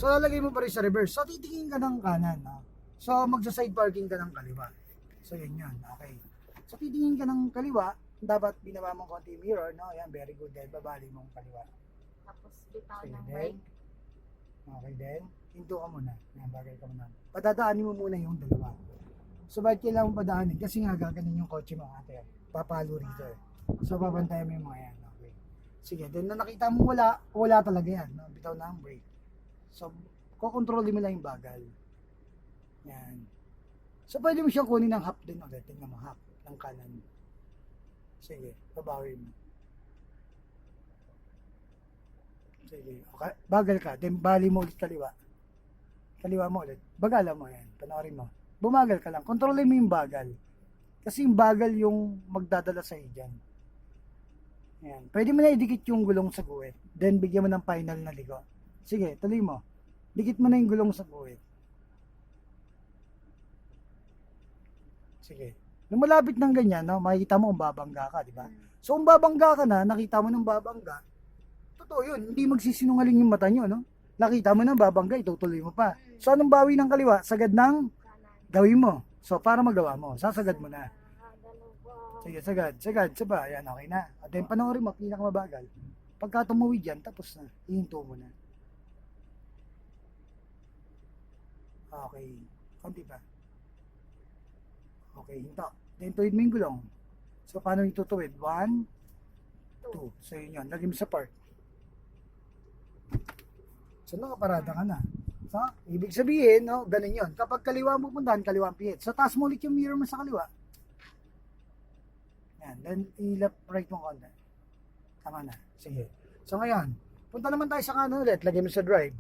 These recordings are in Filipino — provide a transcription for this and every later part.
So lalagay mo pa rin sa reverse. So titingin ka ng kanan, no? So magsa-side parking ka ng kaliwa. So yun yun, okay. So titingin ka ng kaliwa, dapat binaba mong konti yung mirror, no? Ayan, very good. Dahil babali mong kaliwa. Tapos bitaw Okay, ng then, brake. okay, then, hinto ka muna. Ayan, bagay ka muna. Padadaanin mo muna yung dalawa. So bakit kailangan mo padaanin? Kasi nga gaganin yung kotse mo, ate. Papalo rito eh. So babantayan mo yung mga yan. Okay. Sige, then na nakita mo wala talaga yan. No? Bitaw na ang brake. So, kukontrolin mo lang yung bagal. Yan. So, pwede mo siyang kunin ng half din ulit. Tingnan mo, half ng kanan. Sige, babawi mo. Sige, okay. Bagal ka. Then, bali mo ulit kaliwa. Kaliwa mo ulit. Bagalan mo yan. Panoorin mo. Bumagal ka lang. Kontrolin mo yung bagal. Kasi yung bagal yung magdadala sa'yo dyan. Yan. Pwede mo na idikit yung gulong sa guwit. Then, bigyan mo ng final na ligo. Sige, tuloy mo. Dikit mo na yung gulong sa guwit. Sige. Nung malapit ng ganyan, no, makikita mo kung babangga ka, di ba? So, kung babangga ka na, nakita mo ng babangga, totoo yun. Hindi magsisinungaling yung mata nyo, no? Nakita mo ng babangga, itutuloy mo pa. So, anong bawi ng kaliwa? Sagad ng gawin mo. So, para magawa mo, sasagad mo na. Sige, sagad. Saba, yan, okay na. At then, panoorin mo, pinakamabagal. Pagka tumuwid yan, tapos na. Ihinto mo na. Okay. Konti pa. Okay, hinto. Then, tuwid mo yung gulong. So, paano yung tutuwid? 1, 2. So, yun yun. Lagay mo sa park. So, nakaparada ka na. So, ibig sabihin, no, ganun yun. Kapag kaliwa mo puntahan, kaliwa ang pihit. So, taas mo ulit yung mirror mo sa kaliwa. Yan. Then, i-left right mo konti. Tama na. Sige. So, ngayon, punta naman tayo sa kanan ulit. Lagay mo sa drive.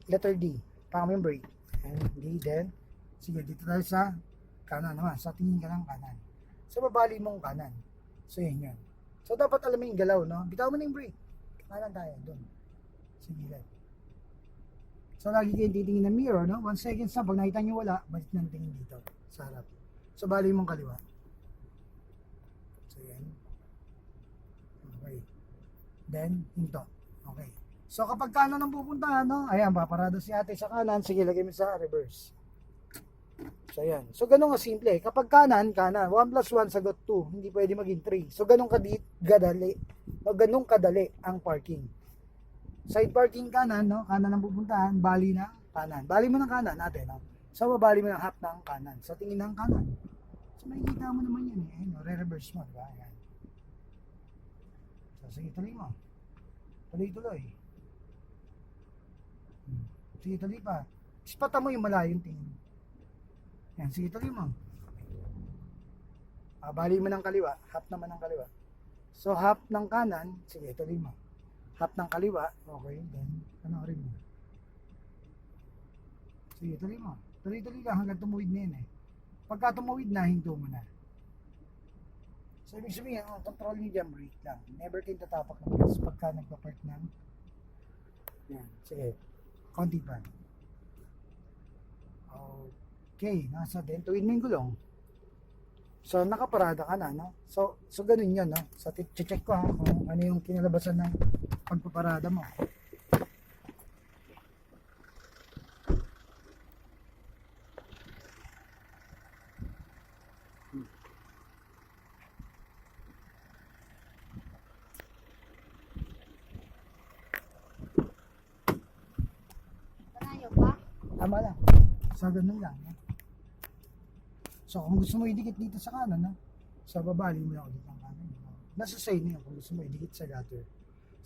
Letter D. Paka mo yung brake. And D, then, sige, dito tayo sa kanan naman. So, tingin ka ng kanan. So, babali mong kanan. So, yun yun. So, dapat alam mo yung galaw, no? Bitaw mo na yung brake. Kanan tayo, doon. Sige, lang. So, lagi kayong titingin ng mirror, no? 1 second na. Pag nakita nyo wala, balik ng tingin dito. Sa harap. So, bali mong kaliwa. So, yan. Okay. Then, hinto. Okay. So, kapag kanan ang pupuntahan, no? Ayan, paparada si ate sa kanan. Sige, lagay mo sa reverse. So, ayan. So, ganun nga simple. Kapag kanan. 1 plus 1 sagot 2. Hindi pwede maging 3. So, ganun kadali ang parking. Side parking kanan, no? Kanan ang pupuntahan. Bali na kanan. Bali mo ng kanan natin, no? So, babali mo ng half ng kanan. Sa tingin ng kanan. So, makikita mo naman yan, eh. No? Re-reverse mo, diba? Ayan. So, sige, tuloy mo. Tuloy. Sige, tuloy pa. Ispata mo yung malayong tingin. Yan, sige, tuloy mo. Bali mo ng kaliwa. Half naman ng kaliwa. So, half ng kanan. Sige, tuloy mo. Half ng kaliwa. Okay, then, panoorin mo. Sige, tuloy mo. Tuloy lang hanggang tumuwid na yun eh. Pagka tumuwid na, hinto mo na. So, ibig sabihin, control nyo dyan, brake lang. Never kayo tatapak ng gas pagka nagpa-park ng. Yan, sige. Konti pa. Okay, nasa din. Tuwid mo yung gulong. So, nakaparada ka na, no? So ganun yun, no? So, check ko ha, kung ano yung kinalabasan ng pagpaparada mo. Panayo pa? Tama lang. So, ganun lang. No? So, kung gusto mo idikit dito sa kanan, no? So, babali mo lang ulit ng kanan. No? Nasa side niyo kung gusto mo idikit sa gutter.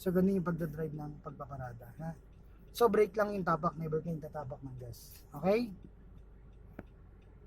So, ganun yung pagdadrive ng pagpaparada. Ha? So, brake lang yung tapak. Never kayong tatapak ng gas. Okay?